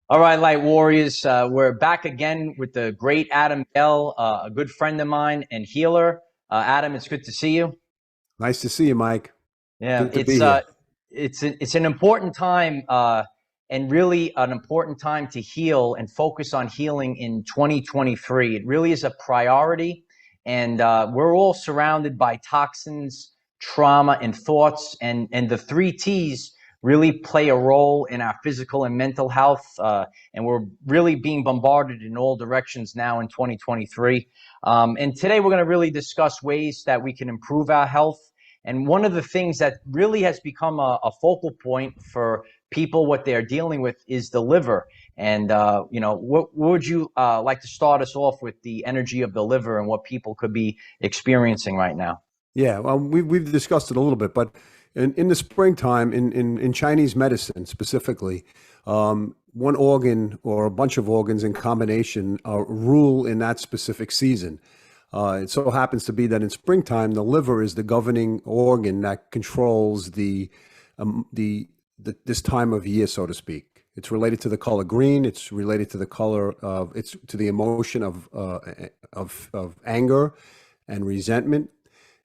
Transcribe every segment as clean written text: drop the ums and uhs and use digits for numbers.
All right, Light Warriors, we're back again with the great Adam Bell, a good friend of mine and healer. Adam, it's good to see you. Nice to see you, Mike. Yeah, Good to be here. it's an important time, and really an important time to heal and focus on healing in 2023. It really is a priority, and we're all surrounded by toxins, trauma, and thoughts, and the three T's really play a role in our physical and mental health. And we're really being bombarded in all directions now in 2023. And today we're going to really discuss ways that we can improve our health. And one of the things that really has become a focal point for people, what they're dealing with, is the liver. And, what would you like to start us off with the energy of the liver and what people could be experiencing right now? Yeah, well, we've discussed it a little bit, but in the springtime, in Chinese medicine specifically, one organ or a bunch of organs in combination rule in that specific season. It so happens to be that in springtime, the liver is the governing organ that controls this time of year, so to speak. It's related to the color green. It's related to the color of it's to the emotion of anger and resentment,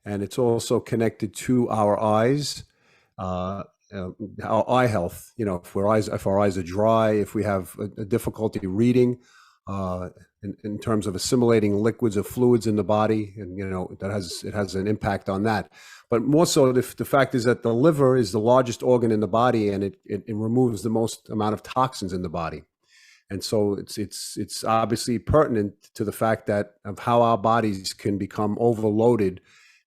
and it's also connected to our eyes, uh, our eye health. You know, if our eyes are dry, if we have a difficulty reading, uh, in terms of assimilating liquids or fluids in the body, and it has an impact on that. But more so, the fact is that the liver is the largest organ in the body, and it removes the most amount of toxins in the body. And so it's obviously pertinent to the fact that of how our bodies can become overloaded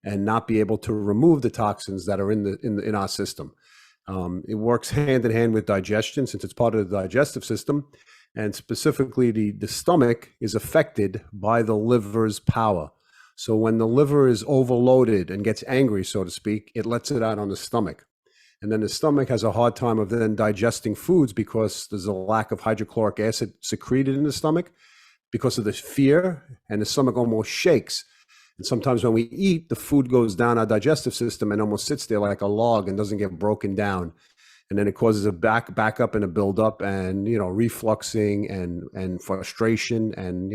and not be able to remove the toxins that are in our system. It works hand in hand with digestion, since it's part of the digestive system, and specifically the stomach is affected by the liver's power. So when the liver is overloaded and gets angry, so to speak, it lets it out on the stomach. And then the stomach has a hard time of then digesting foods because there's a lack of hydrochloric acid secreted in the stomach because of the fear, and the stomach almost shakes. And sometimes when we eat, the food goes down our digestive system and almost sits there like a log and doesn't get broken down. And then it causes a backup and a buildup, and refluxing and frustration, and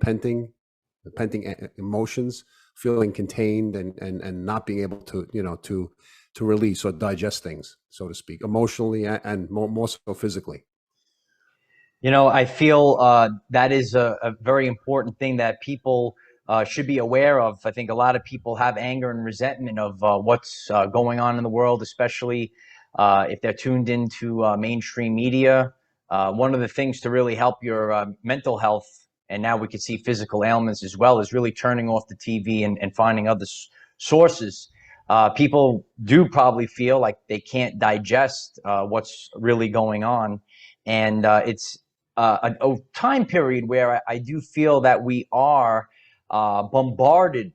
penting emotions, feeling contained, and not being able to to release or digest things, so to speak, emotionally and more so physically. I feel that is a very important thing that people should be aware of. I think a lot of people have anger and resentment of what's going on in the world, especially if they're tuned into mainstream media. One of the things to really help your mental health, and now we can see physical ailments as well, is really turning off the TV and finding other sources. People do probably feel like they can't digest what's really going on. And it's a time period where I do feel that we are bombarded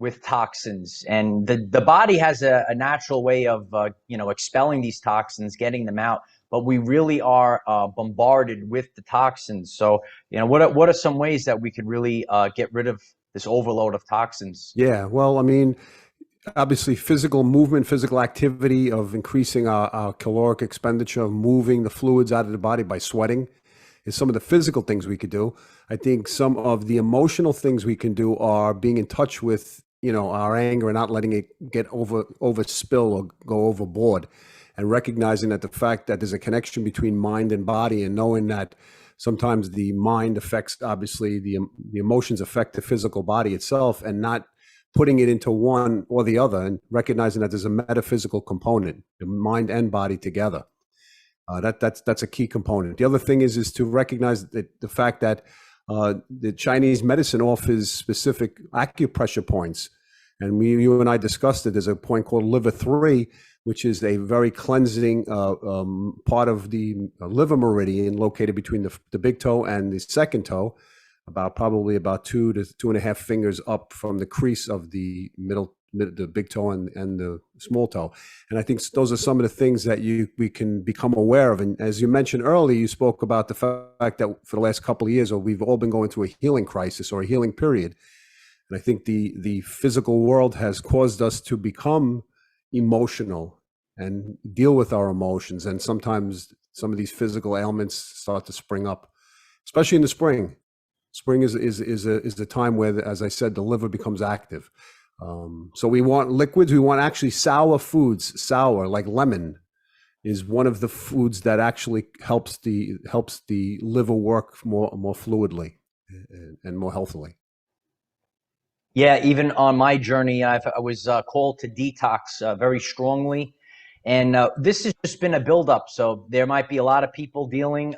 with toxins, and the body has a natural way of expelling these toxins, getting them out. But we really are bombarded with the toxins. So what are some ways that we could really get rid of this overload of toxins? Yeah, well, I mean, obviously physical movement, physical activity of increasing our caloric expenditure, of moving the fluids out of the body by sweating is some of the physical things we could do. I think some of the emotional things we can do are being in touch with, our anger and not letting it get overspill or go overboard, and recognizing that the fact that there's a connection between mind and body, and knowing that sometimes the mind affects, obviously the emotions affect the physical body itself, and not putting it into one or the other, and recognizing that there's a metaphysical component, the mind and body together. That's a key component. The other thing is to recognize that the fact that the Chinese medicine offers specific acupressure points, and you and I discussed it. There's a point called liver 3, which is a very cleansing part of the liver meridian located between the big toe and the second toe, probably about 2 to 2.5 fingers up from the crease of the the big toe and the small toe. And I think those are some of the things that we can become aware of. And as you mentioned earlier, you spoke about the fact that for the last couple of years, we've all been going through a healing crisis or a healing period. And I think the physical world has caused us to become emotional and deal with our emotions. And sometimes some of these physical ailments start to spring up, especially in the spring. Spring is the time where, as I said, the liver becomes active. So we want liquids. We want actually sour foods. Sour, like lemon, is one of the foods that actually helps the liver work more fluidly and more healthily. Yeah, even on my journey, I was called to detox very strongly. And this has just been a buildup. So there might be a lot of people dealing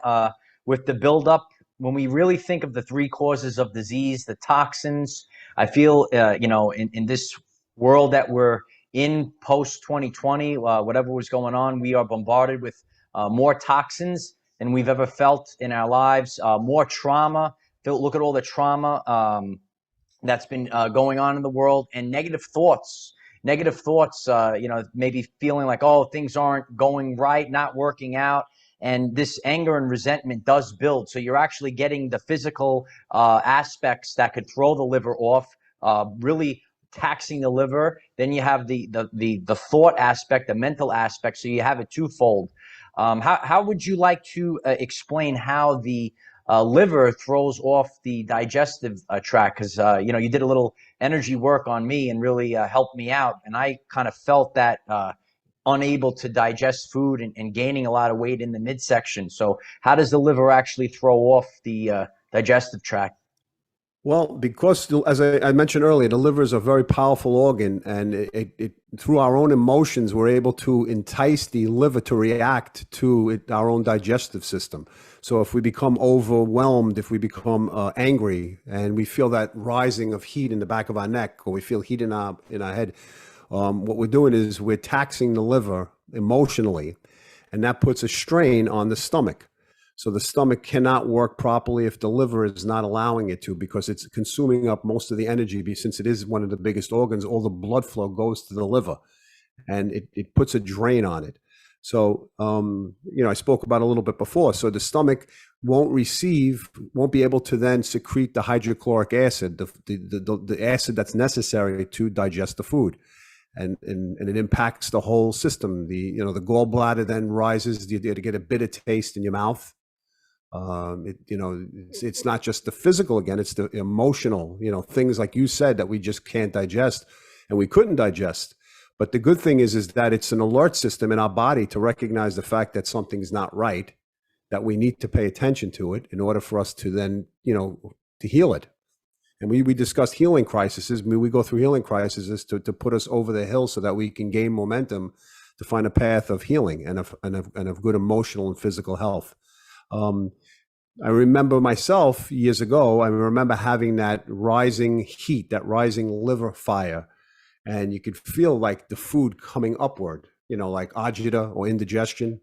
with the buildup. When we really think of the three causes of disease, the toxins, I feel, in this world that we're in post 2020, whatever was going on, we are bombarded with more toxins than we've ever felt in our lives, more trauma. Look at all the trauma. That's been going on in the world, and negative thoughts, maybe feeling like, oh, things aren't going right, not working out. And this anger and resentment does build. So you're actually getting the physical aspects that could throw the liver off, really taxing the liver. Then you have the thought aspect, the mental aspect. So you have it twofold. How would you like to explain how the liver throws off the digestive tract? Because you did a little energy work on me and really helped me out, and I kind of felt that unable to digest food and gaining a lot of weight in the midsection. So how does the liver actually throw off the digestive tract? Well, because as I mentioned earlier, the liver is a very powerful organ, and through our own emotions, we're able to entice the liver to react to our own digestive system. So if we become overwhelmed, if we become angry, and we feel that rising of heat in the back of our neck, or we feel heat in our head, what we're doing is we're taxing the liver emotionally, and that puts a strain on the stomach. So the stomach cannot work properly if the liver is not allowing it to, because it's consuming up most of the energy. Since it is one of the biggest organs, all the blood flow goes to the liver, and it puts a drain on it. So, I spoke about a little bit before. So the stomach won't be able to then secrete the hydrochloric acid, the acid that's necessary to digest the food. And it impacts the whole system. The gallbladder then rises. You get a bitter taste in your mouth. It's not just the physical again, it's the emotional, things like you said that we just can't digest and we couldn't digest. But the good thing is that it's an alert system in our body to recognize the fact that something's not right, that we need to pay attention to it in order for us to then, to heal it. And we discussed healing crises. We go through healing crises to put us over the hill so that we can gain momentum to find a path of healing and of good emotional and physical health. I remember myself years ago, I remember having that rising heat, that rising liver fire, and you could feel like the food coming upward, like agita or indigestion.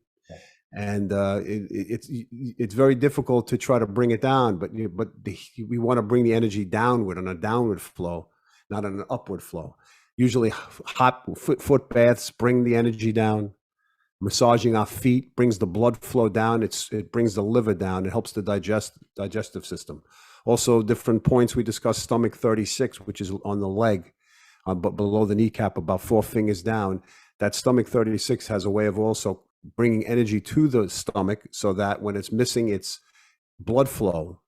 And it's very difficult to try to bring it down, but we want to bring the energy downward on a downward flow, not on an upward flow. Usually hot foot baths bring the energy down. Massaging our feet brings the blood flow down. It brings the liver down. It helps the digestive system. Also, different points we discussed, stomach 36, which is on the leg, but below the kneecap, about 4 fingers down. That stomach 36 has a way of also bringing energy to the stomach, so that when it's missing its blood flow,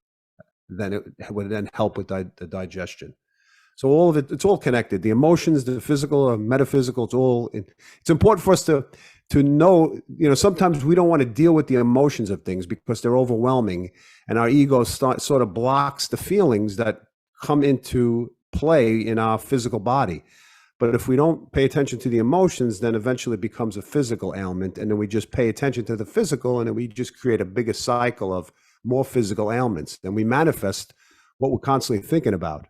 then it would then help with the digestion. So all of it's all connected. The emotions, the physical, metaphysical, it's important for us to know, sometimes we don't want to deal with the emotions of things because they're overwhelming, and our ego sort of blocks the feelings that come into play in our physical body. But if we don't pay attention to the emotions, then eventually it becomes a physical ailment, and then we just pay attention to the physical, and then we just create a bigger cycle of more physical ailments. Then we manifest what we're constantly thinking about.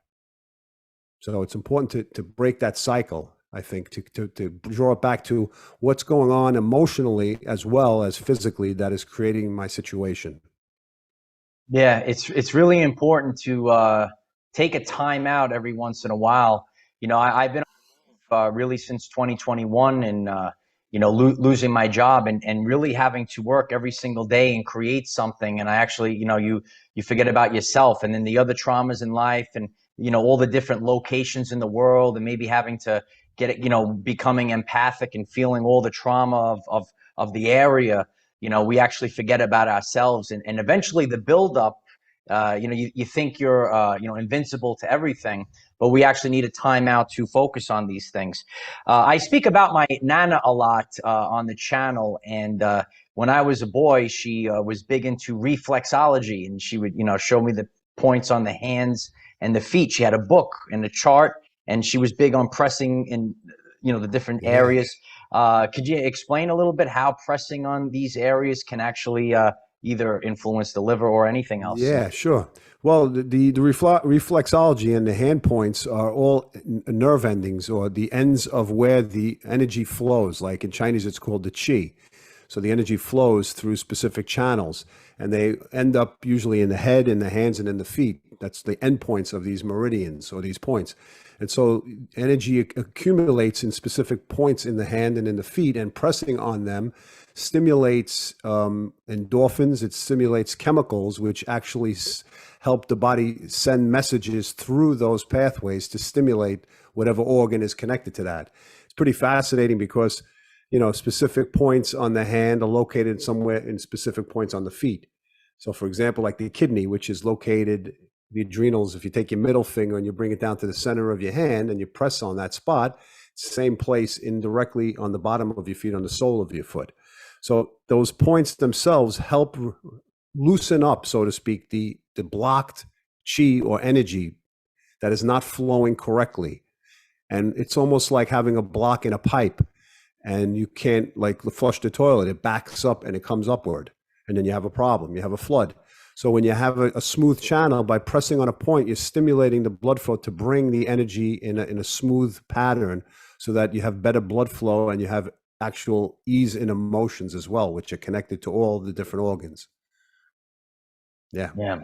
So it's important to break that cycle, I think, to draw it back to what's going on emotionally as well as physically that is creating my situation. Yeah, it's really important to take a time out every once in a while. I've been really since 2021, and losing my job and really having to work every single day and create something. And I actually, you forget about yourself, and then the other traumas in life, and all the different locations in the world, and maybe having to get it, becoming empathic and feeling all the trauma of the area. we actually forget about ourselves, and eventually the buildup. You think you're invincible to everything, but we actually need a timeout to focus on these things. I speak about my nana a lot on the channel, and when I was a boy, she was big into reflexology, and she would show me the points on the hands and the feet. She had a book and a chart, and she was big on pressing in the different Yeah. areas. Could you explain a little bit how pressing on these areas can actually either influence the liver or anything else? Yeah, sure. Well, reflexology and the hand points are all nerve endings or the ends of where the energy flows. Like in Chinese, it's called the qi. So the energy flows through specific channels, and they end up usually in the head, in the hands, and in the feet. That's the endpoints of these meridians or these points. And so energy accumulates in specific points in the hand and in the feet, and pressing on them stimulates endorphins. It stimulates chemicals which actually help the body send messages through those pathways to stimulate whatever organ is connected to that. It's pretty fascinating because specific points on the hand are located somewhere in specific points on the feet. So for example, like the kidney, which is located, the adrenals, if you take your middle finger and you bring it down to the center of your hand and you press on that spot, it's the same place indirectly on the bottom of your feet, on the sole of your foot. So those points themselves help loosen up, so to speak, the blocked chi or energy that is not flowing correctly. And it's almost like having a block in a pipe, and you can't like flush the toilet. It backs up and it comes upward, and then you have a problem. You have a flood. So when you have a smooth channel, by pressing on a point, you're stimulating the blood flow to bring the energy in a smooth pattern, so that you have better blood flow and you have actual ease in emotions as well, which are connected to all the different organs. Yeah. Yeah.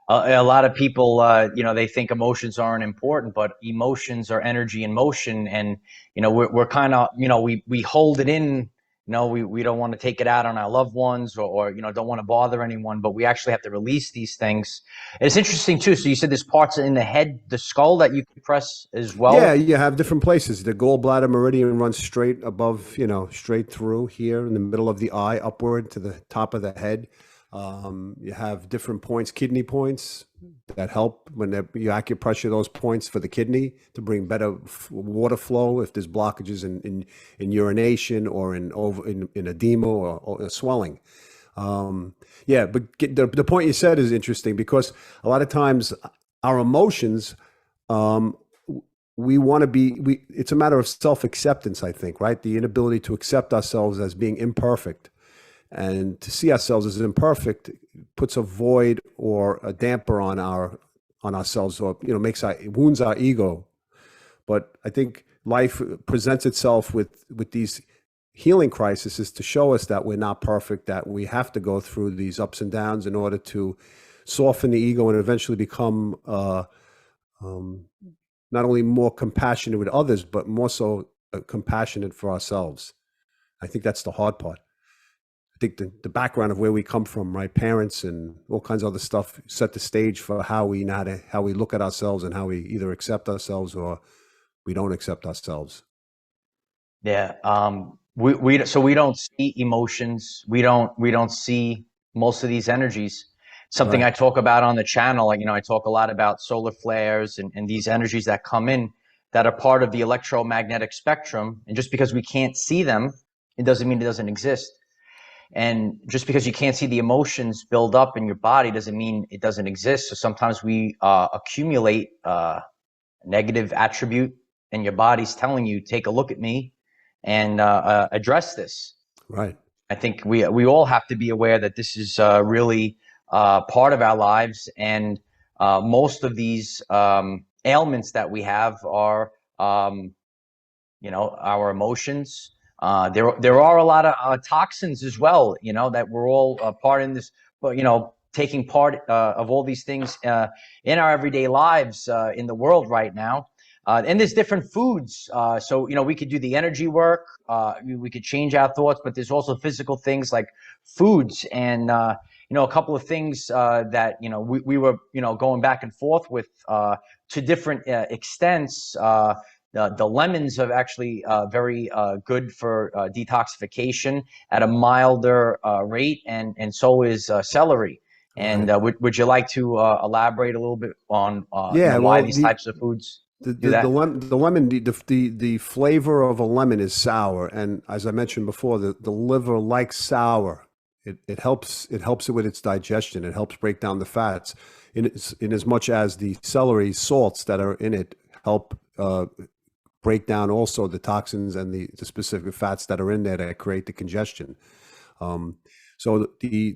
A lot of people, they think emotions aren't important, but emotions are energy in motion, and we're kind of, we hold it in. We don't want to take it out on our loved ones, or don't want to bother anyone, but we actually have to release these things. And it's interesting too. So you said there's parts in the head, the skull, that you can press as Yeah, well. you have different places. The gallbladder meridian runs straight above, straight through here in the middle of the eye, upward to the top of the head. You have different points, kidney points that help when you acupressure those points for the kidney to bring better water flow if there's blockages in urination or in edema or swelling. Yeah, but the point you said is interesting, because a lot of times our emotions, we want to it's a matter of self-acceptance, I think, right? The inability to accept ourselves as being imperfect, and to see ourselves as imperfect puts a void or a damper on ourselves, or wounds our ego. But I think life presents itself with these healing crises to show us that we're not perfect, that we have to go through these ups and downs in order to soften the ego and eventually become not only more compassionate with others, but more so compassionate for ourselves. I think that's the hard part. I think the background of where we come from, right? Parents and all kinds of other stuff set the stage for how we look at ourselves, and how we either accept ourselves or we don't accept ourselves. Yeah. We don't see emotions. We don't see most of these energies. Something Right. I talk about on the channel, like, I talk a lot about solar flares and these energies that come in that are part of the electromagnetic spectrum. And just because we can't see them, it doesn't mean it doesn't exist. And just because you can't see the emotions build up in your body doesn't mean it doesn't exist. So sometimes we accumulate negative attribute, and your body's telling you, take a look at me and address this. Right. I think we all have to be aware that this is really part of our lives, and most of these ailments that we have are, our emotions. There are a lot of toxins as well, that we're all part in this, but taking part of all these things in our everyday lives in the world right now. And there's different foods. So, we could do the energy work. We could change our thoughts, but there's also physical things like foods. And, a couple of things that, we were, going back and forth with to different extents. The lemons are actually very good for detoxification at a milder rate, and so is celery. And Right. would you like to elaborate a little bit on Yeah, why well, these types of foods do the that? lemon, the flavor of a lemon is sour, and as I mentioned before, the liver likes sour. It helps it with its digestion. It helps break down the fats. In as much as the celery salts that are in it help break down also the toxins and the specific fats that are in there that create the congestion. Um, so the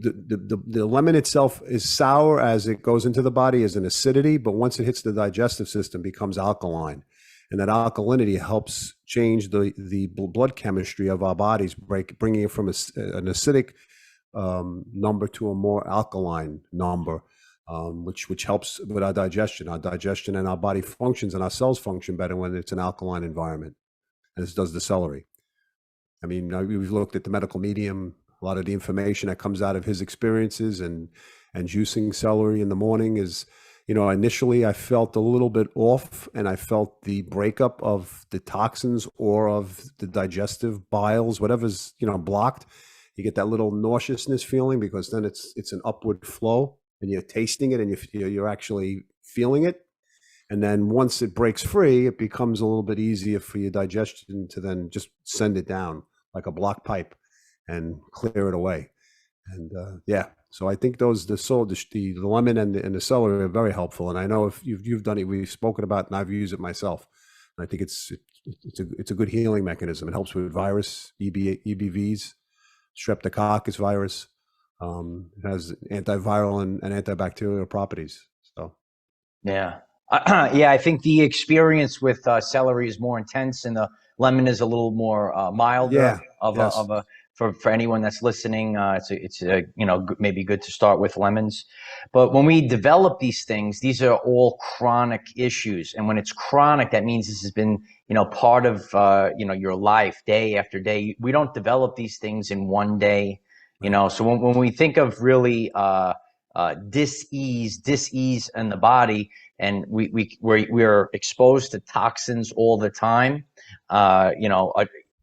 lemon itself is sour as it goes into the body as an acidity, but once it hits the digestive system, it becomes alkaline, and that alkalinity helps change the blood chemistry of our bodies, bringing it from an acidic number to a more alkaline number, which helps with our digestion. Our digestion and our body functions and our cells function better when it's an alkaline environment, as does the celery. I mean, we've looked at the medical medium, a lot of the information that comes out of his experiences, and juicing celery in the morning is, initially I felt a little bit off, and I felt the breakup of the toxins or of the digestive biles, whatever's, blocked. You get that little nauseousness feeling because then it's an upward flow, and you're tasting it, and you're actually feeling it. And then once it breaks free, it becomes a little bit easier for your digestion to then just send it down like a block pipe and clear it away. And yeah, so I think the lemon and the celery are very helpful. And I know if you've done it, we've spoken about, and I've used it myself. And I think it's a good healing mechanism. It helps with virus, EBVs, streptococcus virus. It has antiviral and antibacterial properties. So Yeah. Yeah, I think the experience with celery is more intense, and the lemon is a little more milder. yeah, yes, For anyone that's listening, maybe good to start with lemons. But when we develop these things, these are all chronic issues, and when it's chronic, that means this has been part of your life, day after day. We don't develop these things in one day. right. So when we think of really dis-ease in the body, and we're exposed to toxins all the time.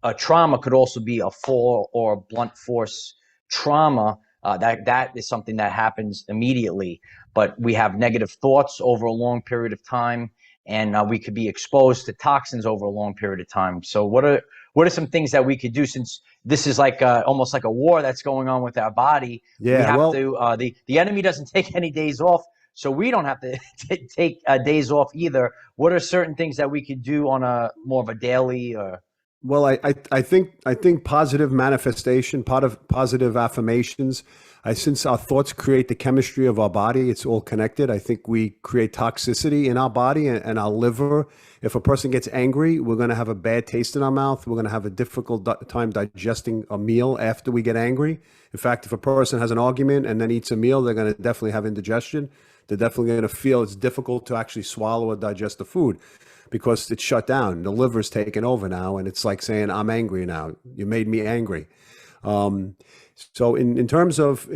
A trauma could also be a fall or a blunt force trauma. That is something that happens immediately, but we have negative thoughts over a long period of time, and we could be exposed to toxins over a long period of time. So what are some things that we could do, since this is like almost like a war that's going on with our body? We Yeah, have well, to the enemy doesn't take any days off, so we don't have to take days off either. What are certain things that we could do on a more of a daily? Well, I think positive manifestation, part of positive affirmations. Since our thoughts create the chemistry of our body, it's all connected. I think we create toxicity in our body and our liver. If a person gets angry, we're going to have a bad taste in our mouth. We're going to have a difficult time digesting a meal after we get angry. In fact, if a person has an argument and then eats a meal, they're going to definitely have indigestion. They're definitely going to feel it's difficult to actually swallow or digest the food, because it's shut down. The liver's taken over now, and it's like saying, "I'm angry now. You made me angry." So in terms of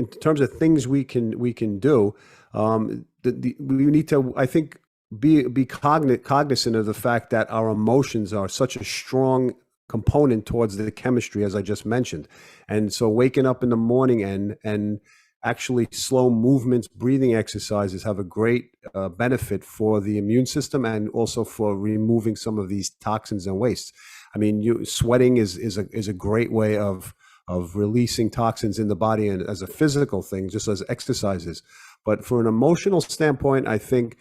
things we can do, we need to, I think, be cognizant of the fact that our emotions are such a strong component towards the chemistry, as I just mentioned. And so waking up in the morning and actually slow movements, breathing exercises have a great benefit for the immune system, and also for removing some of these toxins and wastes. I mean, sweating is a great way of releasing toxins in the body, and as a physical thing, just as exercises. But for an emotional standpoint, I think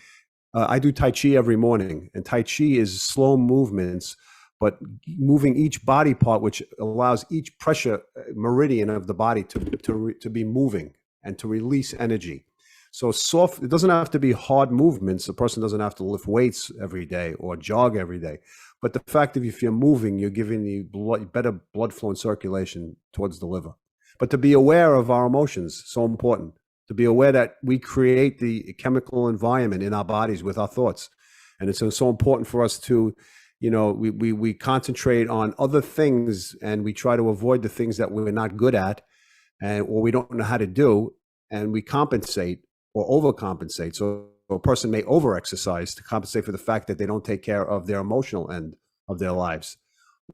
I do Tai Chi every morning, and Tai Chi is slow movements, but moving each body part, which allows each pressure meridian of the body to be moving and to release energy. So soft, it doesn't have to be hard movements. A person doesn't have to lift weights every day or jog every day. But the fact that if you're moving, you're giving the better blood flow and circulation towards the liver. But to be aware of our emotions, so important. To be aware that we create the chemical environment in our bodies with our thoughts. And it's so important for us to, we concentrate on other things, and we try to avoid the things that we're not good at, or we don't know how to do, and we compensate or overcompensate. So a person may overexercise to compensate for the fact that they don't take care of their emotional end of their lives,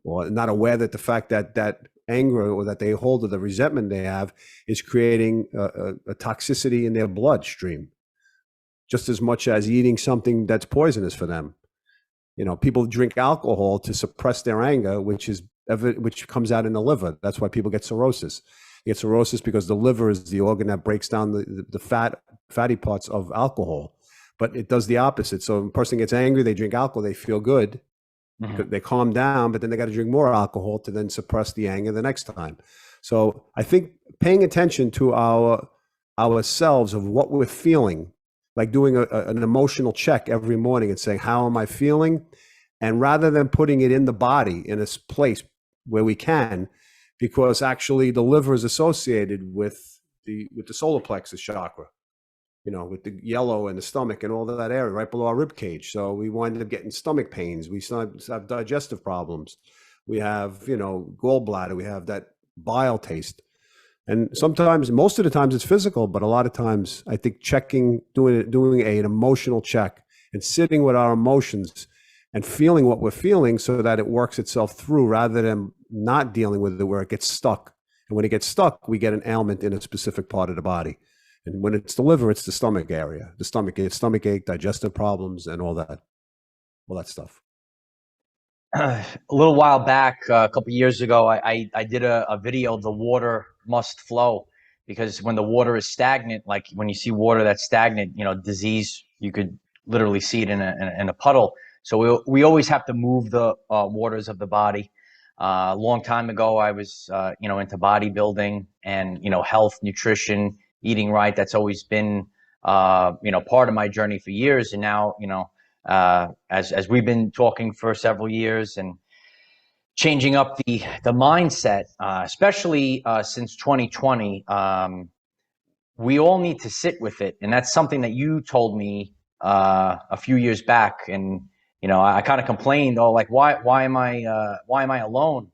or not aware that the fact that that anger or that they hold or the resentment they have is creating a toxicity in their bloodstream, just as much as eating something that's poisonous for them. You know, people drink alcohol to suppress their anger, which comes out in the liver. That's why people get cirrhosis. You get cirrhosis because the liver is the organ that breaks down the fatty parts of alcohol, but it does the opposite. So when a person gets angry, they drink alcohol, they feel good, because they calm down, but then they got to drink more alcohol to then suppress the anger the next time. So I think paying attention to ourselves of what we're feeling, like doing an emotional check every morning and saying, how am I feeling? And rather than putting it in the body in a place where we can, because actually the liver is associated with the solar plexus chakra, you know, with the yellow and the stomach and all that area right below our rib cage. So we wind up getting stomach pains. We sometimes have digestive problems. We have, you know, gallbladder. We have that bile taste. And sometimes, most of the times it's physical, but a lot of times I think doing an emotional check and sitting with our emotions and feeling what we're feeling so that it works itself through, rather than not dealing with it where it gets stuck. And when it gets stuck, we get an ailment in a specific part of the body. And when it's the liver, it's the stomach area, stomach ache, digestive problems, and all that stuff. A little while back, a couple years ago, I did a video, the water must flow, because when the water is stagnant, like when you see water that's stagnant, you know, disease, you could literally see it in a puddle. So we always have to move the waters of the body. A long time ago, I was, into bodybuilding and, health, nutrition, eating right. That's always been, part of my journey for years. And now, as we've been talking for several years and changing up the mindset, especially since 2020, we all need to sit with it. And that's something that you told me a few years back. And I kind of complained, oh, like why am I alone?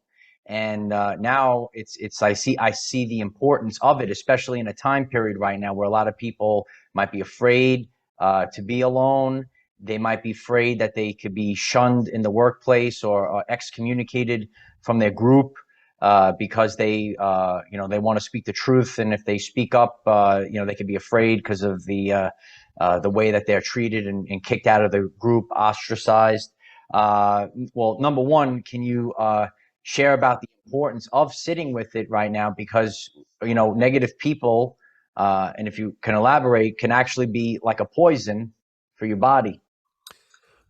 And now it's I see the importance of it, especially in a time period right now where a lot of people might be afraid to be alone. They might be afraid that they could be shunned in the workplace or excommunicated from their group because they want to speak the truth, and if they speak up, they could be afraid because of the way that they're treated and kicked out of the group, ostracized. Well, number one, can you share about the importance of sitting with it right now? Because negative people, and if you can elaborate, can actually be like a poison for your body.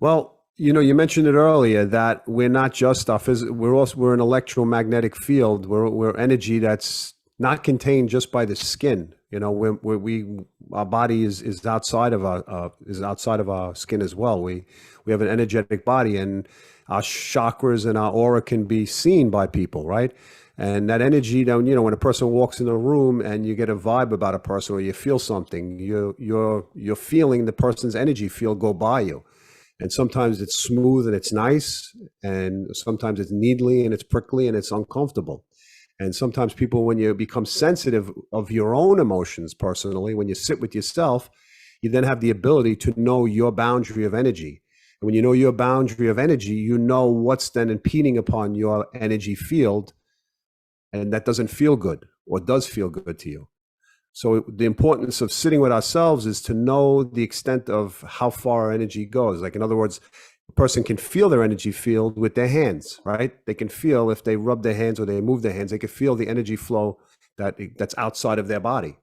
Well, you mentioned it earlier that we're not just our physical, we're an electromagnetic field. We're energy that's not contained just by the skin. Our body is outside of our skin as well. We have an energetic body, and our chakras and our aura can be seen by people, right? And that energy, when a person walks in a room and you get a vibe about a person or you feel something, you're feeling the person's energy field go by you. And sometimes it's smooth and it's nice, and sometimes it's needly and it's prickly and it's uncomfortable. And sometimes people, when you become sensitive of your own emotions personally, when you sit with yourself, you then have the ability to know your boundary of energy. And when you know your boundary of energy, you know what's then impeding upon your energy field, and that doesn't feel good or does feel good to you. So the importance of sitting with ourselves is to know the extent of how far our energy goes. Like, in other words, a person can feel their energy field with their hands, right? They can feel, if they rub their hands or they move their hands, they can feel the energy flow that's outside of their body.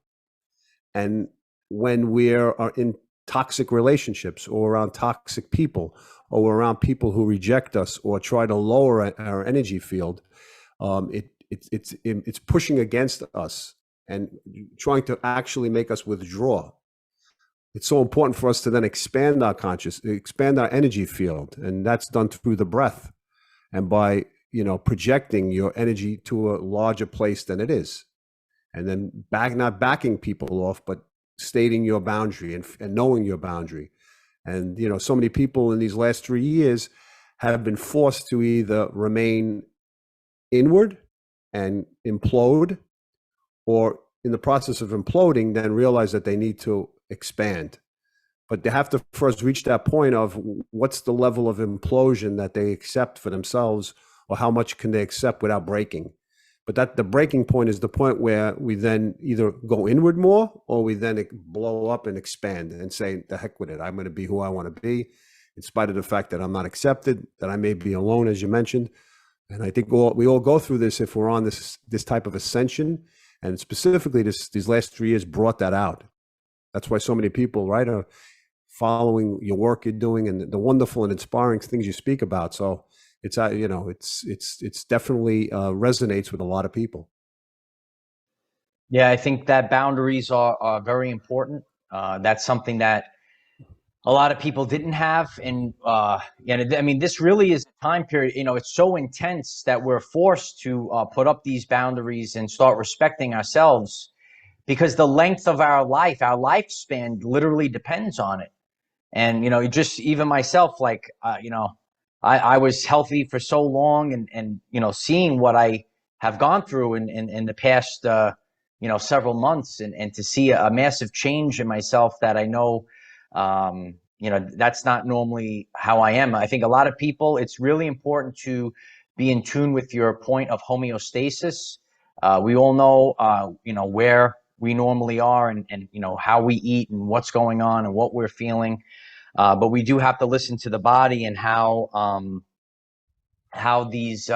And when we are in toxic relationships or around toxic people or around people who reject us or try to lower our energy field, it's pushing against us and trying to actually make us withdraw. It's so important for us to then expand our energy field. And that's done through the breath and by, projecting your energy to a larger place than it is. And then not backing people off, but stating your boundary and knowing your boundary. And, so many people in these last 3 years have been forced to either remain inward and implode, or in the process of imploding, then realize that they need to expand. but they have to first reach that point of what's the level of implosion that they accept for themselves, or how much can they accept without breaking. But that the breaking point is the point where we then either go inward more, or we then blow up and expand and say, the heck with it. I'm going to be who I want to be, in spite of the fact that I'm not accepted, that I may be alone, as you mentioned. And I think we all go through this if we're on this type of ascension. And specifically, these last 3 years brought that out. That's why so many people, right, are following your work you're doing and the wonderful and inspiring things you speak about. So it's it's definitely resonates with a lot of people. Yeah, I think that boundaries are very important. That's something that a lot of people didn't have. And I mean, this really is a time period, it's so intense that we're forced to put up these boundaries and start respecting ourselves, because the length of our lifespan literally depends on it. And, just even myself, like, I was healthy for so long, and, seeing what I have gone through in the past, several months, and to see a massive change in myself that I know, that's not normally how I am. I think a lot of people, it's really important to be in tune with your point of homeostasis. We all know, where we normally are, and how we eat and what's going on and what we're feeling. But we do have to listen to the body, and how these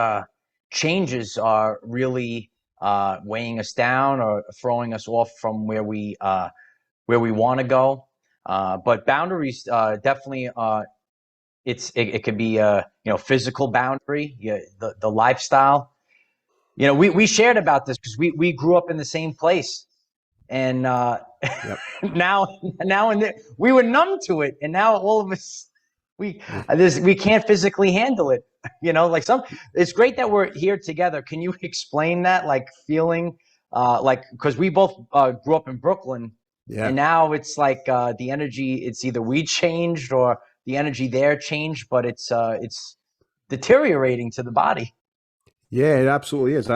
changes are really weighing us down or throwing us off from where we want to go. But boundaries, definitely, it could be a physical boundary, yeah, the lifestyle. We shared about this because we grew up in the same place, and Yep. now and then we were numb to it, and now all of us we can't physically handle it. Like it's great that we're here together. Can you explain that, like feeling, like, because we both grew up in Brooklyn, Yeah. and now it's like the energy. It's either we changed or the energy there changed, but it's deteriorating to the body. Yeah, it absolutely is.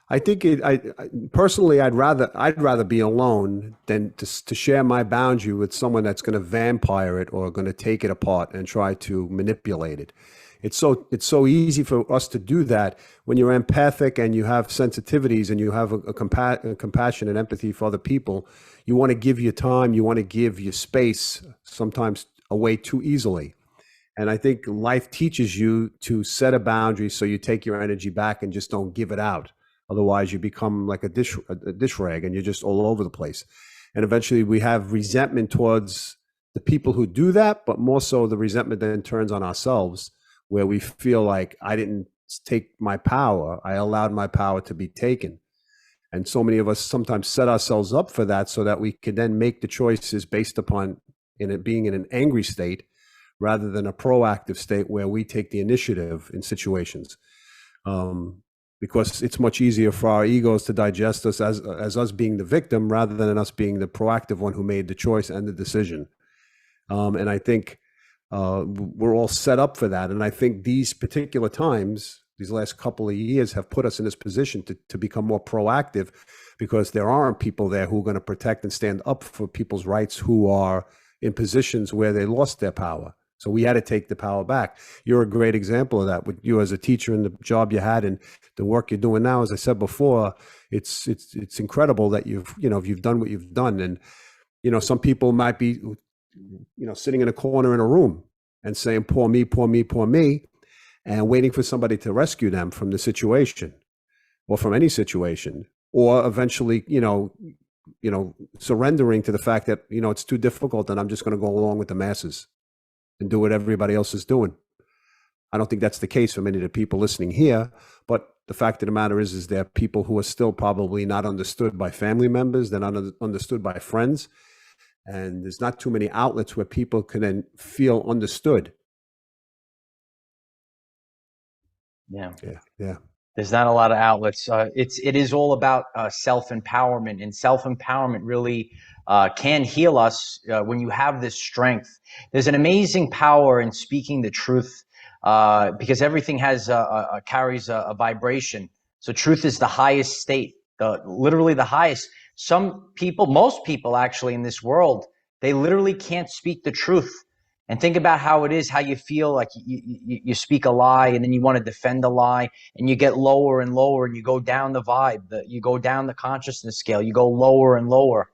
I think personally, I'd rather be alone than to share my boundary with someone that's going to vampire it or going to take it apart and try to manipulate it. It's so easy for us to do that when you're empathic and you have sensitivities and you have a compassion and empathy for other people. You want to give your time, you want to give your space, sometimes away too easily. And I think life teaches you to set a boundary so you take your energy back and just don't give it out. Otherwise, you become like a dish rag and you're just all over the place. And eventually, we have resentment towards the people who do that, but more so the resentment then turns on ourselves, where we feel like I didn't take my power, I allowed my power to be taken. And so many of us sometimes set ourselves up for that so that we can then make the choices based upon it being in an angry state rather than a proactive state where we take the initiative in situations. Because it's much easier for our egos to digest us as us being the victim rather than us being the proactive one who made the choice and the decision. And I think we're all set up for that. And I think these particular times, these last couple of years, have put us in this position to become more proactive, because there aren't people there who are going to protect and stand up for people's rights who are in positions where they lost their power. So we had to take the power back. You're a great example of that with you as a teacher and the job you had and the work you're doing now. As I said before, it's incredible that you've done what you've done. And, some people might be, sitting in a corner in a room and saying, poor me, poor me, poor me, and waiting for somebody to rescue them from the situation or from any situation, or eventually, surrendering to the fact that, it's too difficult and I'm just going to go along with the masses and do what everybody else is doing. I don't think that's the case for many of the people listening here, but the fact of the matter is there are people who are still probably not understood by family members, they're not understood by friends, and there's not too many outlets where people can then feel understood. Yeah. Yeah. There's not a lot of outlets. It is all about self-empowerment, and self-empowerment really can heal us when you have this strength. There's an amazing power in speaking the truth, because everything carries a vibration. So truth is the highest state, literally the highest. Most people actually in this world, They literally can't speak the truth. And think about how it is, how you feel like you speak a lie and then you want to defend a lie, and you get lower and lower, and you go down the vibe, you go down the consciousness scale, you go lower and lower.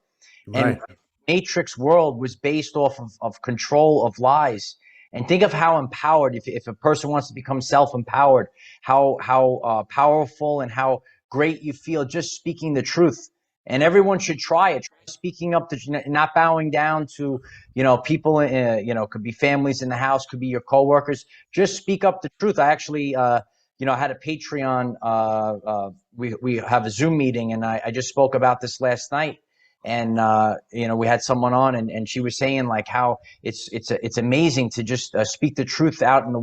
And Right. Matrix world was based off of control of lies. And think of how empowered, if a person wants to become self-empowered, how powerful and how great you feel just speaking the truth. And everyone should try it. Try speaking up, to not bowing down to, people, could be families in the house, could be your coworkers. Just speak up the truth. I actually, I had a Patreon. We have a Zoom meeting, and I just spoke about this last night. And we had someone on, and she was saying like how it's amazing to just speak the truth out in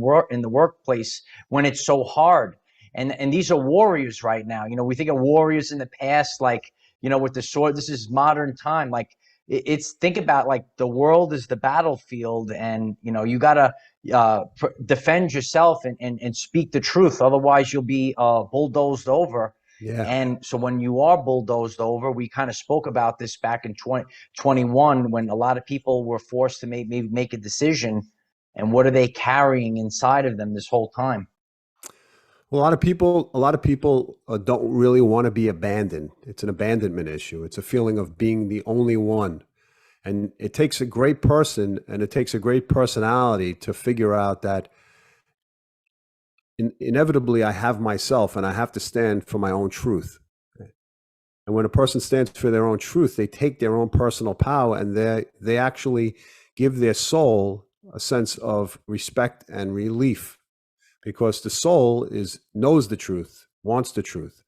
the workplace when it's so hard. And these are warriors right now. We think of warriors in the past, like, with the sword. This is modern time. Like, it's think about, like, the world is the battlefield, and you gotta defend yourself and speak the truth. Otherwise, you'll be bulldozed over. Yeah. And so when you are bulldozed over, we kind of spoke about this back in 2021, when a lot of people were forced to maybe make a decision. And what are they carrying inside of them this whole time? Well, a lot of people don't really want to be abandoned. It's an abandonment issue. It's a feeling of being the only one. And it takes a great person and it takes a great personality to figure out that inevitably I have myself and I have to stand for my own truth. And when a person stands for their own truth, they take their own personal power and they actually give their soul a sense of respect and relief, because the soul knows the truth, wants the truth.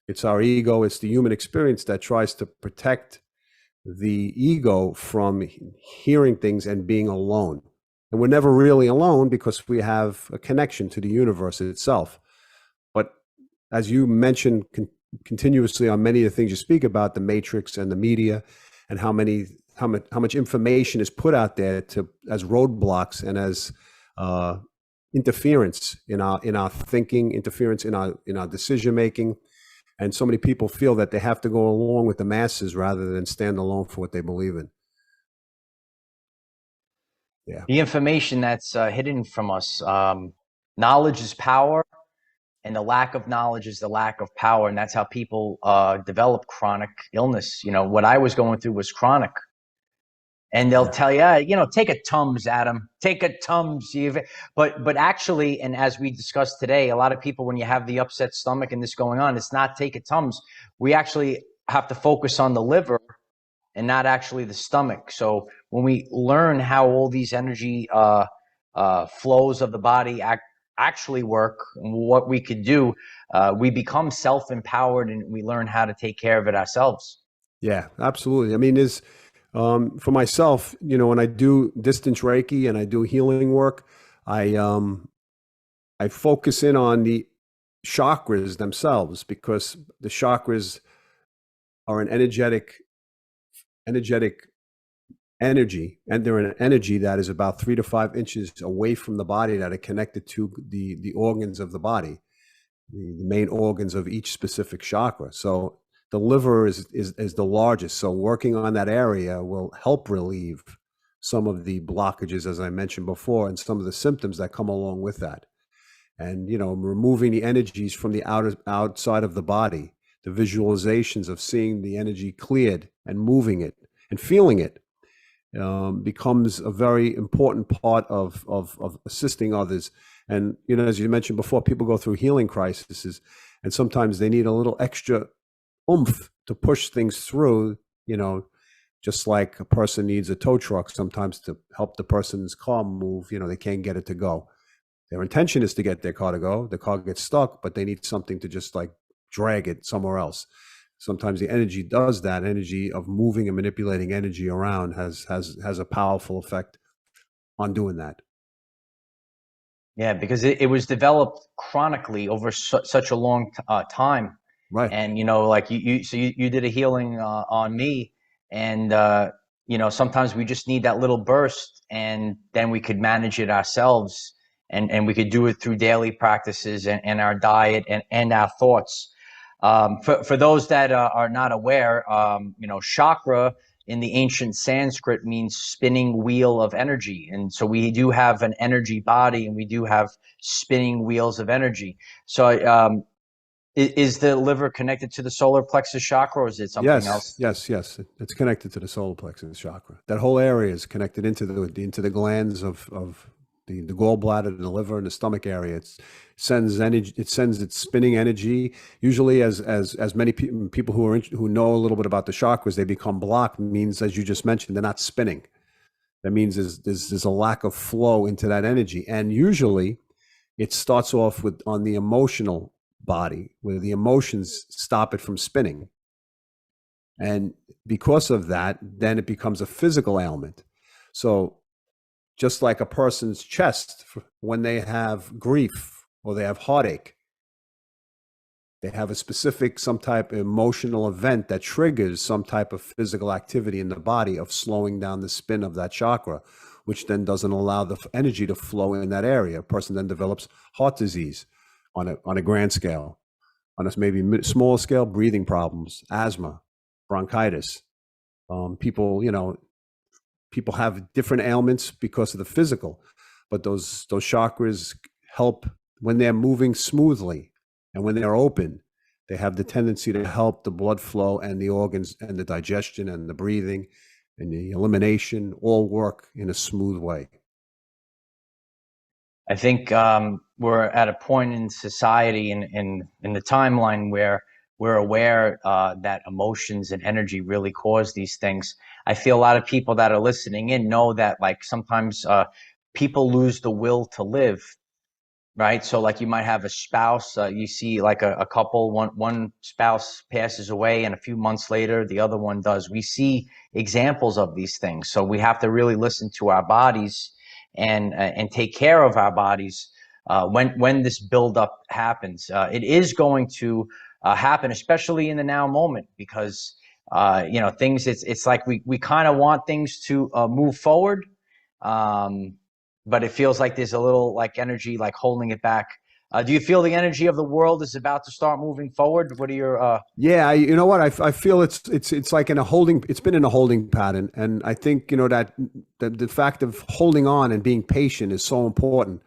It's our ego, it's the human experience that tries to protect the ego from hearing things and being alone. And we're never really alone because we have a connection to the universe itself. But as you mentioned continuously on many of the things you speak about, the matrix and the media, and how much information is put out there as roadblocks and as interference in our thinking, interference in our decision making. And so many people feel that they have to go along with the masses rather than stand alone for what they believe in. Yeah. The information that's hidden from us. Knowledge is power, and the lack of knowledge is the lack of power. And that's how people develop chronic illness. What I was going through was chronic. And they'll Yeah. tell you, take a Tums, Adam, take a Tums. But actually, and as we discussed today, a lot of people, when you have the upset stomach and this going on, it's not take a Tums. We actually have to focus on the liver and not actually the stomach. So when we learn how all these energy flows of the body actually work, and what we could do, we become self-empowered, and we learn how to take care of it ourselves. Yeah, absolutely. I mean, for myself, when I do distance Reiki and I do healing work, I focus in on the chakras themselves, because the chakras are an energetic energy, and they're an energy that is about 3 to 5 inches away from the body, that are connected to the organs of the body, the main organs of each specific chakra. So the liver is the largest. So working on that area will help relieve some of the blockages, as I mentioned before, and some of the symptoms that come along with that. And removing the energies from the outside of the body, the visualizations of seeing the energy cleared and moving it and feeling it, becomes a very important part of assisting others. And as you mentioned before, people go through healing crises, and sometimes they need a little extra oomph to push things through. Just like a person needs a tow truck sometimes to help the person's car move. They can't get it to go. Their intention is to get their car to go. The car gets stuck, but they need something to just like drag it somewhere else. Sometimes the energy does that. Energy of moving and manipulating energy around has a powerful effect on doing that. Yeah, because it was developed chronically over such a long time. Right. And like you did a healing on me, and sometimes we just need that little burst, and then we could manage it ourselves, and we could do it through daily practices and our diet and our thoughts. For those that are not aware, chakra in the ancient Sanskrit means spinning wheel of energy. And so we do have an energy body, and we do have spinning wheels of energy. So is the liver connected to the solar plexus chakra, or is it something Yes, else? yes, yes. It's connected to the solar plexus chakra. That whole area is connected into the glands of the gallbladder and the liver and the stomach area. It sends energy. It sends its spinning energy. Usually, as many people who know a little bit about the chakras, they become blocked. Means, as you just mentioned, they're not spinning. That means there's a lack of flow into that energy, and usually it starts off with on the emotional body, where the emotions stop it from spinning. And because of that, then it becomes a physical ailment. So just like a person's chest, when they have grief or they have heartache, they have a specific, some type of emotional event that triggers some type of physical activity in the body of slowing down the spin of that chakra, which then doesn't allow the energy to flow in that area. A person then develops heart disease on a grand scale. On a maybe small scale, breathing problems, asthma, bronchitis. People, people have different ailments because of the physical, but those chakras help when they're moving smoothly and when they're open. They have the tendency to help the blood flow and the organs and the digestion and the breathing and the elimination all work in a smooth way. I think we're at a point in society in the timeline where we're aware that emotions and energy really cause these things. I feel a lot of people that are listening in know that, like, sometimes people lose the will to live, right? So like you might have a spouse, you see like a couple, one spouse passes away, and a few months later the other one does. We see examples of these things. So we have to really listen to our bodies and take care of our bodies when this buildup happens. It is going to happen, especially in the now moment, because things. It's like we kind of want things to move forward. Um, but it feels like there's a little like energy like holding it back. Do you feel the energy of the world is about to start moving forward? What are your Yeah, you know what? I feel it's like in a holding. It's been in a holding pattern, and I think that the fact of holding on and being patient is so important.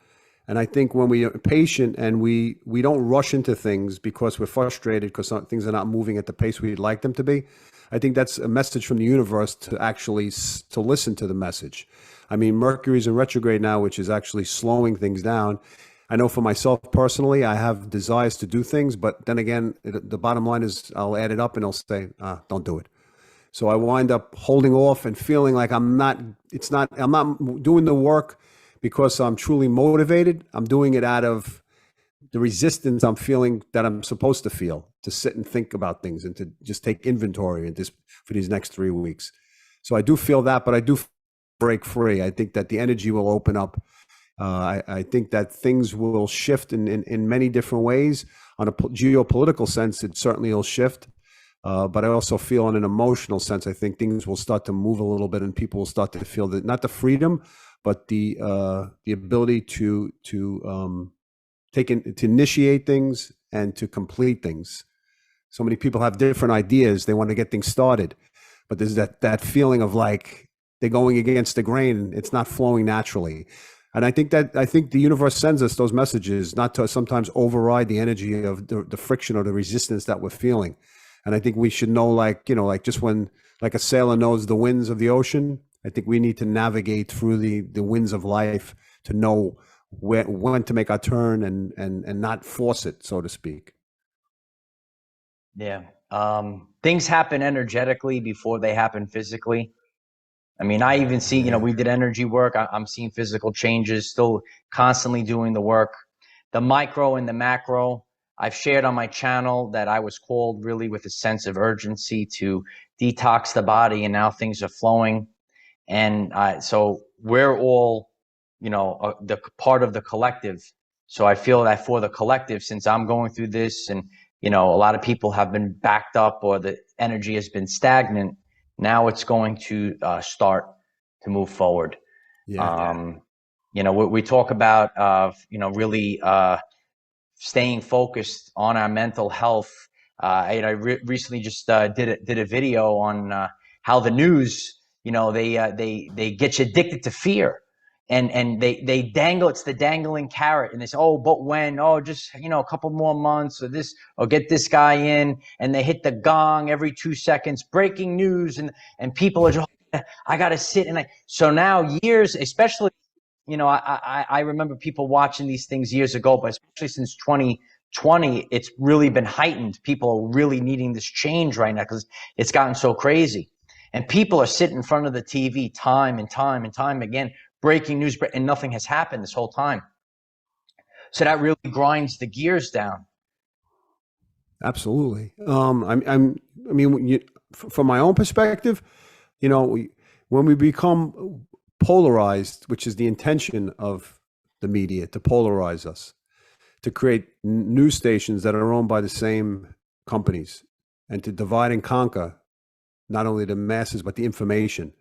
And I think when we are patient and we don't rush into things because we're frustrated because things are not moving at the pace we'd like them to be, I think that's a message from the universe to actually to listen to the message. I mean, Mercury's in retrograde now, which is actually slowing things down. I know for myself personally, I have desires to do things, but then again, the bottom line is I'll add it up and I'll say, don't do it. So I wind up holding off and feeling like I'm not doing the work because I'm truly motivated. I'm doing it out of the resistance I'm feeling that I'm supposed to feel to sit and think about things and to just take inventory and for these next 3 weeks. So I do feel that, but I do break free. I think that the energy will open up. I think that things will shift in many different ways. On a geopolitical sense, it certainly will shift. But I also feel in an emotional sense, I think things will start to move a little bit and people will start to feel that, not the freedom, but the ability to to initiate things and to complete things. So many people have different ideas. They want to get things started, but there's that feeling of like they're going against the grain. It's not flowing naturally. And I think the universe sends us those messages not to sometimes override the energy of the friction or the resistance that we're feeling. And I think we should know, like just when, like a sailor knows the winds of the ocean, I think we need to navigate through the winds of life to know when to make our turn and not force it, so to speak. yeah. Things happen energetically before they happen physically. I mean, I even see, Yeah. we did energy work. I'm seeing physical changes, still constantly doing the work. The micro and the macro, I've shared on my channel that I was called really with a sense of urgency to detox the body, and now things are flowing. And so we're all, the part of the collective. So I feel that for the collective, since I'm going through this, and a lot of people have been backed up or the energy has been stagnant, now it's going to start to move forward. Yeah. We talk about really staying focused on our mental health. I recently just did a video on how the news, they get you addicted to fear, and they dangle. It's the dangling carrot, and they say, oh, but when? Oh, just a couple more months, or this, or get this guy in, and they hit the gong every 2 seconds, breaking news, and people are just, I gotta sit, so now years, especially, I remember people watching these things years ago, but especially since 2020, it's really been heightened. People are really needing this change right now because it's gotten so crazy. And people are sitting in front of the TV time and time and time again, breaking news, and nothing has happened this whole time. So that really grinds the gears down. Absolutely. I mean, from my own perspective, when we become polarized, which is the intention of the media, to polarize us, to create news stations that are owned by the same companies, and to divide and conquer not only the masses but the information,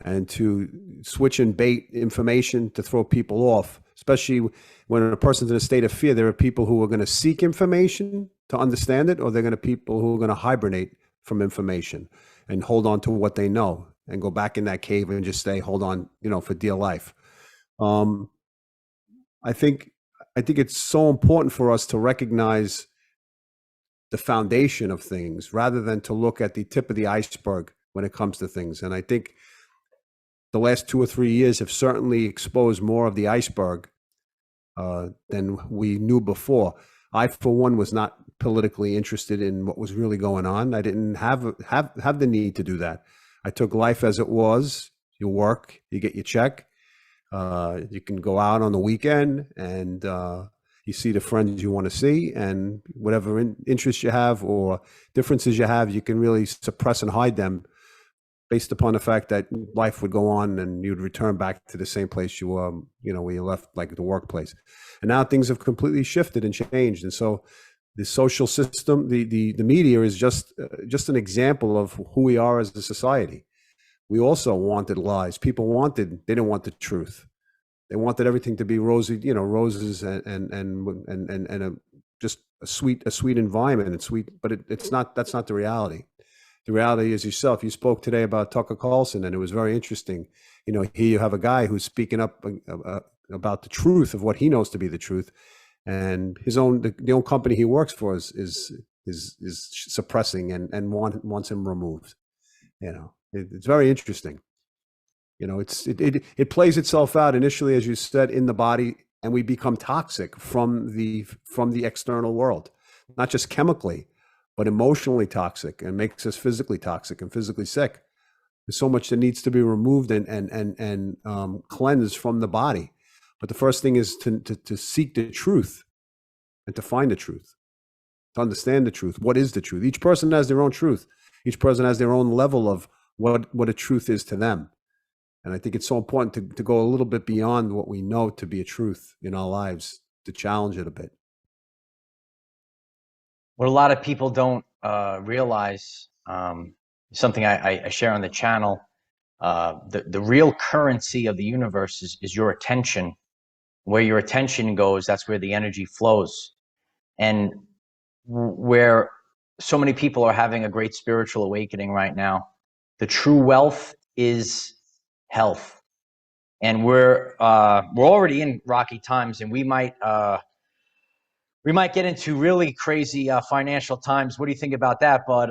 and to switch and bait information to throw people off, especially when a person's in a state of fear. There are people who are going to seek information to understand it, or they're going to people who are going to hibernate from information and hold on to what they know and go back in that cave and just hold on, for dear life. I think it's so important for us to recognize the foundation of things rather than to look at the tip of the iceberg when it comes to things. And I think the last 2 or 3 years have certainly exposed more of the iceberg than we knew before. I, for one, was not politically interested in what was really going on. I didn't have the need to do that. I took life as it was. You work, you get your check. You can go out on the weekend, and you see the friends you want to see, and whatever interests you have or differences you have, you can really suppress and hide them based upon the fact that life would go on and you'd return back to the same place you were, where you left, like the workplace. And now things have completely shifted and changed. And so the social system, the media is just an example of who we are as a society. We also wanted lies. People they didn't want the truth. They wanted everything to be rosy, roses and just a sweet environment and sweet, but it's not. That's not the reality. The reality is yourself. You spoke today about Tucker Carlson, and it was very interesting. Here you have a guy who's speaking up about the truth of what he knows to be the truth, and the own company he works for is suppressing and wants him removed. It's very interesting. It plays itself out initially, as you said, in the body, and we become toxic from the external world, not just chemically, but emotionally toxic, and makes us physically toxic and physically sick. There's so much that needs to be removed and cleansed from the body. But the first thing is to seek the truth and to find the truth, to understand the truth. What is the truth? Each person has their own truth. Each person has their own level of what a truth is to them. And I think it's so important to go a little bit beyond what we know to be a truth in our lives, to challenge it a bit. What a lot of people don't realize, something I share on the channel, the real currency of the universe is your attention. Where your attention goes, that's where the energy flows. And where so many people are having a great spiritual awakening right now, the true wealth is health. And we're already in rocky times, and we might get into really crazy financial times. What do you think about that? But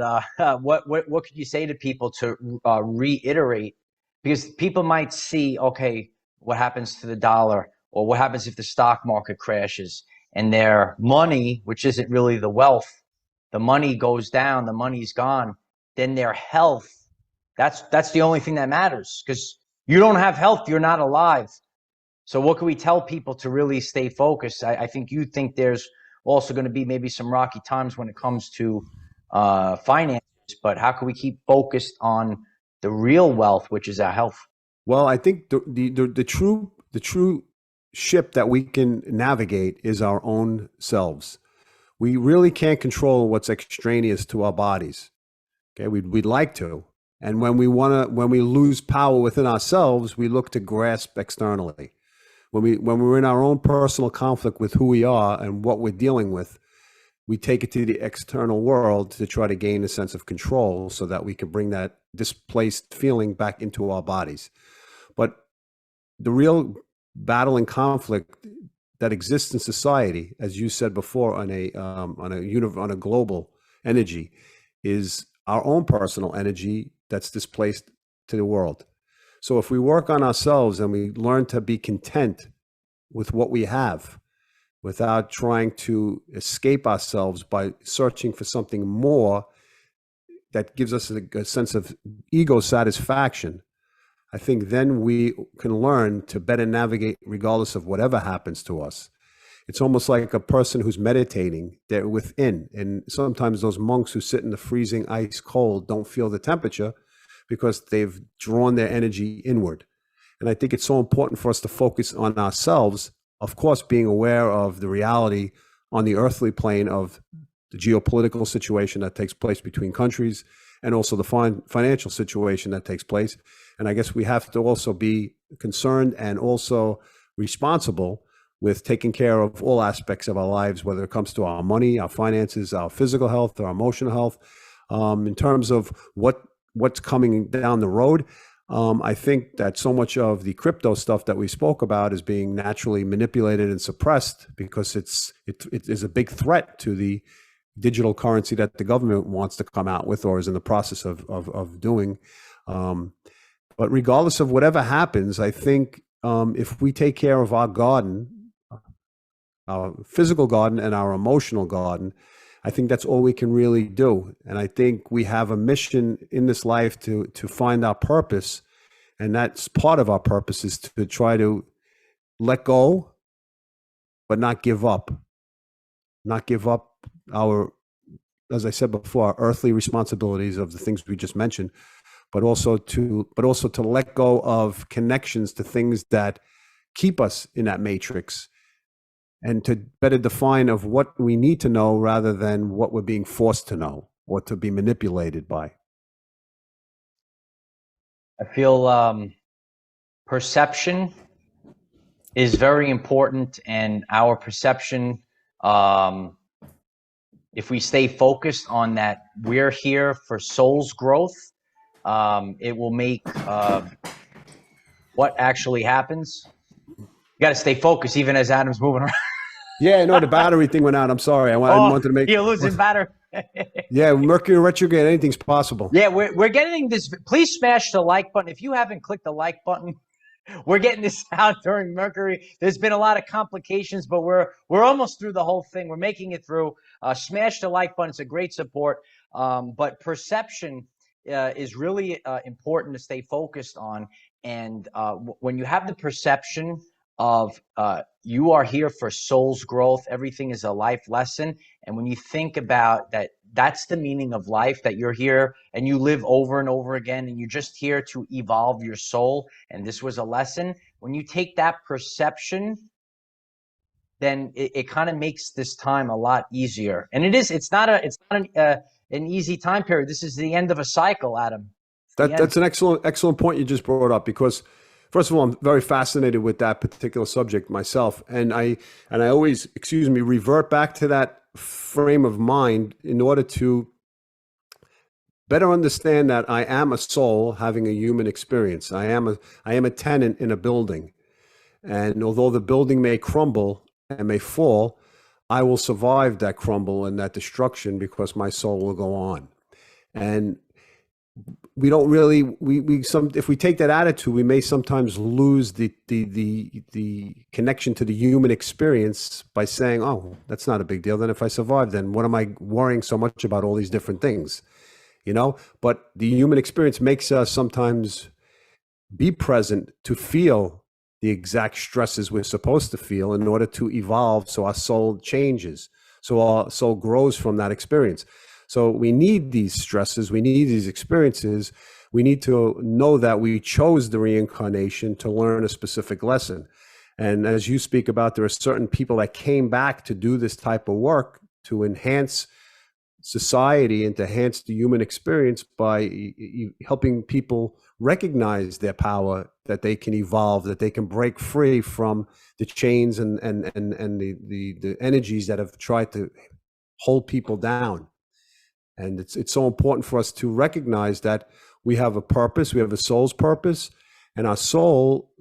what could you say to people to reiterate? Because people might see, okay, what happens to the dollar, or what happens if the stock market crashes, and their money, which isn't really the wealth, the money goes down, the money's gone. Then their health, that's the only thing that matters, because you don't have health, you're not alive. So what can we tell people to really stay focused? I think you think there's also going to be maybe some rocky times when it comes to finances, but how can we keep focused on the real wealth, which is our health? Well, I think the true ship that we can navigate is our own selves. We really can't control what's extraneous to our bodies. Okay, we'd like to, and when we lose power within ourselves, we look to grasp externally. When we're in our own personal conflict with who we are and what we're dealing with, we take it to the external world to try to gain a sense of control so that we can bring that displaced feeling back into our bodies. But the real battle and conflict that exists in society, as you said before, on a global energy, is our own personal energy that's displaced to the world. So if we work on ourselves and we learn to be content with what we have, without trying to escape ourselves by searching for something more that gives us a sense of ego satisfaction, I think then we can learn to better navigate regardless of whatever happens to us. It's almost like a person who's meditating, they're within. And sometimes those monks who sit in the freezing ice cold don't feel the temperature because they've drawn their energy inward. And I think it's so important for us to focus on ourselves, of course, being aware of the reality on the earthly plane of the geopolitical situation that takes place between countries and also the financial situation that takes place. And I guess we have to also be concerned and also responsible with taking care of all aspects of our lives, whether it comes to our money, our finances, our physical health, our emotional health. In terms of what's coming down the road, I think that so much of the crypto stuff that we spoke about is being naturally manipulated and suppressed because it is a big threat to the digital currency that the government wants to come out with or is in the process of doing. But regardless of whatever happens, I think if we take care of our garden, our physical garden and our emotional garden, I think that's all we can really do. And I think we have a mission in this life to find our purpose. And that's part of our purpose is to try to let go, but not give up. Not give up our, as I said before, our earthly responsibilities of the things we just mentioned, but also to let go of connections to things that keep us in that matrix, and to better define of what we need to know rather than what we're being forced to know or to be manipulated by. I feel perception is very important, and our perception, if we stay focused on that, we're here for soul's growth, it will make what actually happens. You got to stay focused even as Adam's moving around. Yeah, no, the battery thing went out. I'm sorry. I wanted to make. You're losing battery. Yeah, Mercury retrograde, anything's possible. Yeah, we're getting this. Please smash the like button. If you haven't clicked the like button, we're getting this out during Mercury. There's been a lot of complications, but we're almost through the whole thing. We're making it through. Smash the like button. It's a great support. But perception is really important to stay focused on. And when you have the perception of you are here for soul's growth, everything is a life lesson. And when you think about that, that's the meaning of life, that you're here and you live over and over again, and you're just here to evolve your soul. And this was a lesson. When you take that perception, then it kind of makes this time a lot easier. And it's not an easy time period. This is the end of a cycle, Adam. That's an excellent point you just brought up, because first of all, I'm very fascinated with that particular subject myself. And I always, revert back to that frame of mind in order to better understand that I am a soul having a human experience. I am a tenant in a building. And although the building may crumble and may fall, I will survive that crumble and that destruction because my soul will go on. And we don't really, if we take that attitude, we may sometimes lose the connection to the human experience by saying, oh, that's not a big deal. Then if I survive, then what am I worrying so much about all these different things? But the human experience makes us sometimes be present to feel the exact stresses we're supposed to feel in order to evolve, so our soul changes, so our soul grows from that experience. So we need these stresses, we need these experiences, we need to know that we chose the reincarnation to learn a specific lesson. And as you speak about, there are certain people that came back to do this type of work to enhance society and to enhance the human experience by helping people recognize their power, that they can evolve, that they can break free from the chains and the energies that have tried to hold people down. And it's so important for us to recognize that we have a purpose, we have a soul's purpose, and our soul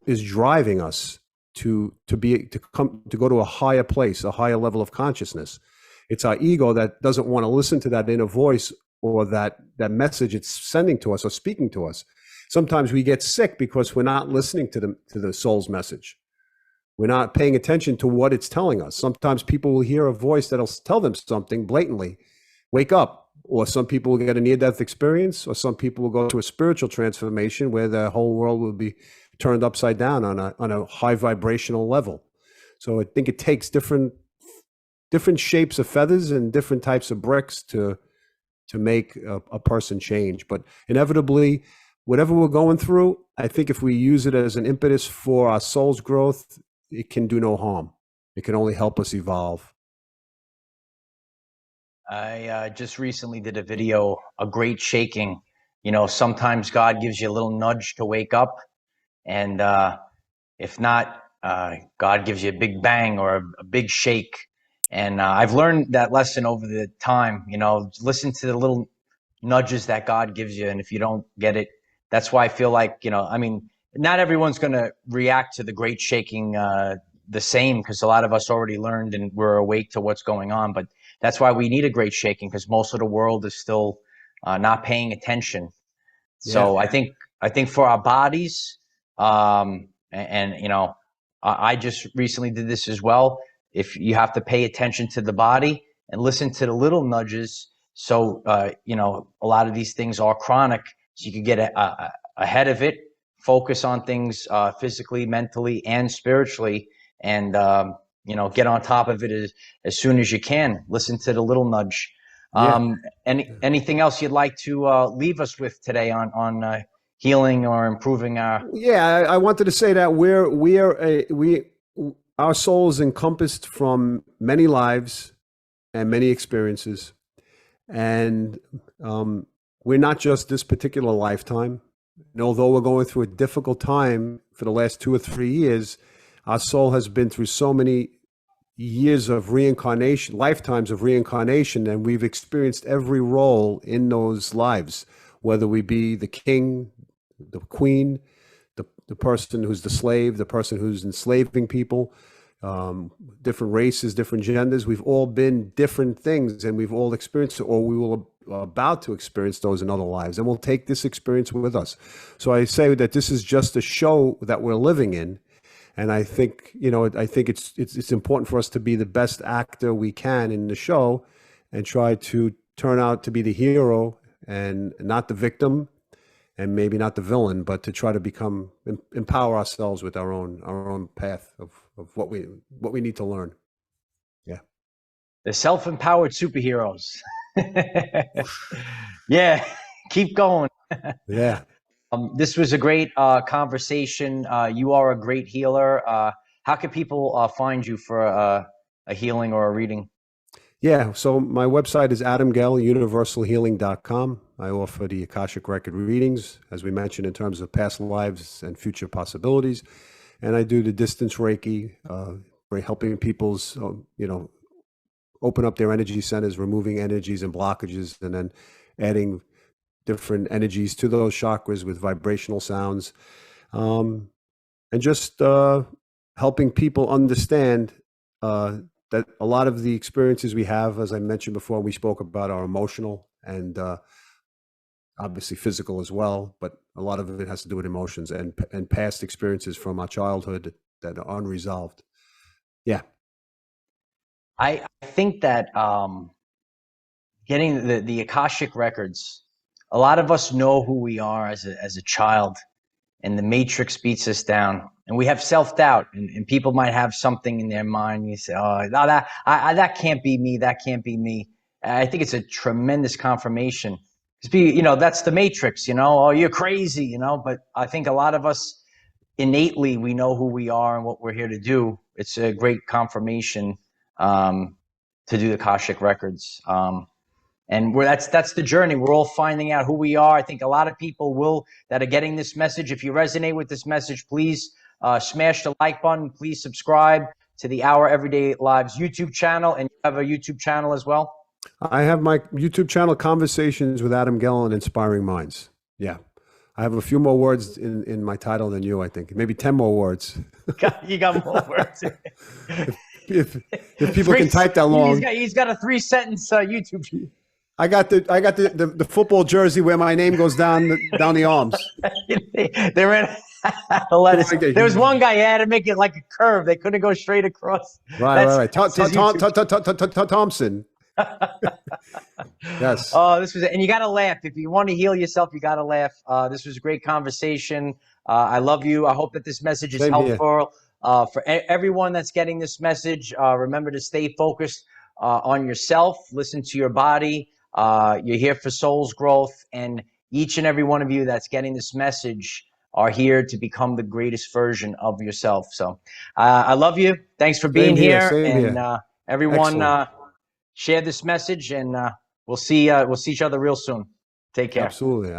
is driving us to go to a higher place, a higher level of consciousness. It's our ego that doesn't want to listen to that inner voice or that message it's sending to us or speaking to us. Sometimes we get sick because we're not listening to the soul's message. We're not paying attention to what it's telling us. Sometimes people will hear a voice that'll tell them something blatantly, wake up. Or some people will get a near-death experience, or some people will go to a spiritual transformation where the whole world will be turned upside down on a high vibrational level. So I think it takes different shapes of feathers and different types of bricks to make a person change. But inevitably, whatever we're going through, I think if we use it as an impetus for our soul's growth, it can do no harm. It can only help us evolve. I just recently did a video, a great shaking. You know, sometimes God gives you a little nudge to wake up, and if not, God gives you a big bang or a big shake. And I've learned that lesson over the time. You know, listen to the little nudges that God gives you, and if you don't get it, that's why I feel like, you know, I mean, not everyone's going to react to the great shaking the same, because a lot of us already learned and we're awake to what's going on. But that's why we need a great shaking, because most of the world is still not paying attention. So Yeah. I think for our bodies, and you know, I just recently did this as well. If you have to pay attention to the body and listen to the little nudges, so you know, a lot of these things are chronic, so you can get ahead of it, focus on things physically, mentally, and spiritually, and you know, get on top of it as soon as you can. Listen to the little nudge. Yeah. Anything else you'd like to leave us with today on healing or improving our? Yeah, I wanted to say that our soul is encompassed from many lives and many experiences, and we're not just this particular lifetime. And although we're going through a difficult time for the last 2 or 3 years, our soul has been through so many years of reincarnation, lifetimes of reincarnation, and we've experienced every role in those lives, whether we be the king, the queen, the person who's the slave, the person who's enslaving people, different races, different genders. We've all been different things, and we've all experienced, or we will about to experience those in other lives, and we'll take this experience with us. So I say that this is just a show that we're living in. And I think, you know, I think it's important for us to be the best actor we can in the show, and try to turn out to be the hero and not the victim, and maybe not the villain, but to try to empower ourselves with our own path of what we need to learn. Yeah. The self-empowered superheroes. Yeah, keep going. Yeah. This was a great conversation. You are a great healer. How can people find you for a healing or a reading? Yeah, so my website is adamgelluniversalhealing.com. I offer the Akashic Record readings, as we mentioned, in terms of past lives and future possibilities. And I do the distance Reiki, helping people's, you know, open up their energy centers, removing energies and blockages, and then adding different energies to those chakras with vibrational sounds. And just helping people understand that a lot of the experiences we have, as I mentioned before, we spoke about, are emotional and obviously physical as well, but a lot of it has to do with emotions and past experiences from our childhood that are unresolved. Yeah. I think that getting the Akashic records, a lot of us know who we are as a child, and the matrix beats us down, and we have self-doubt, and people might have something in their mind. You say, oh, no, that can't be me. That can't be me. I think it's a tremendous confirmation. You know, that's the matrix, you know, oh, you're crazy, you know, but I think a lot of us innately, we know who we are and what we're here to do. It's a great confirmation to do the Akashic records. And that's the journey. We're all finding out who we are. I think a lot of people that are getting this message. If you resonate with this message, please smash the like button. Please subscribe. to the Our Everyday Lives YouTube channel, and you have a YouTube channel as well. I have my YouTube channel, Conversations with Adam Gellin, Inspiring Minds. Yeah. I have a few more words in my title than you, I think. Maybe 10 more words. You got more words. if people can type that long. He's got a 3-sentence YouTube channel. I got the football jersey where my name goes down the arms. They ran lettuce. There was one guy, he had to make it like a curve. They couldn't go straight across. Right. Thompson. Yes. Oh, this was it. And you got to laugh. If you want to heal yourself, you got to laugh. This was a great conversation. I love you. I hope that this message is helpful for everyone that's getting this message. Remember to stay focused on yourself. Listen to your body. You're here for soul's growth. And each and every one of you that's getting this message are here to become the greatest version of yourself. So I love you. Thanks for being here. And everyone, share this message, and we'll see each other real soon. Take care. Absolutely.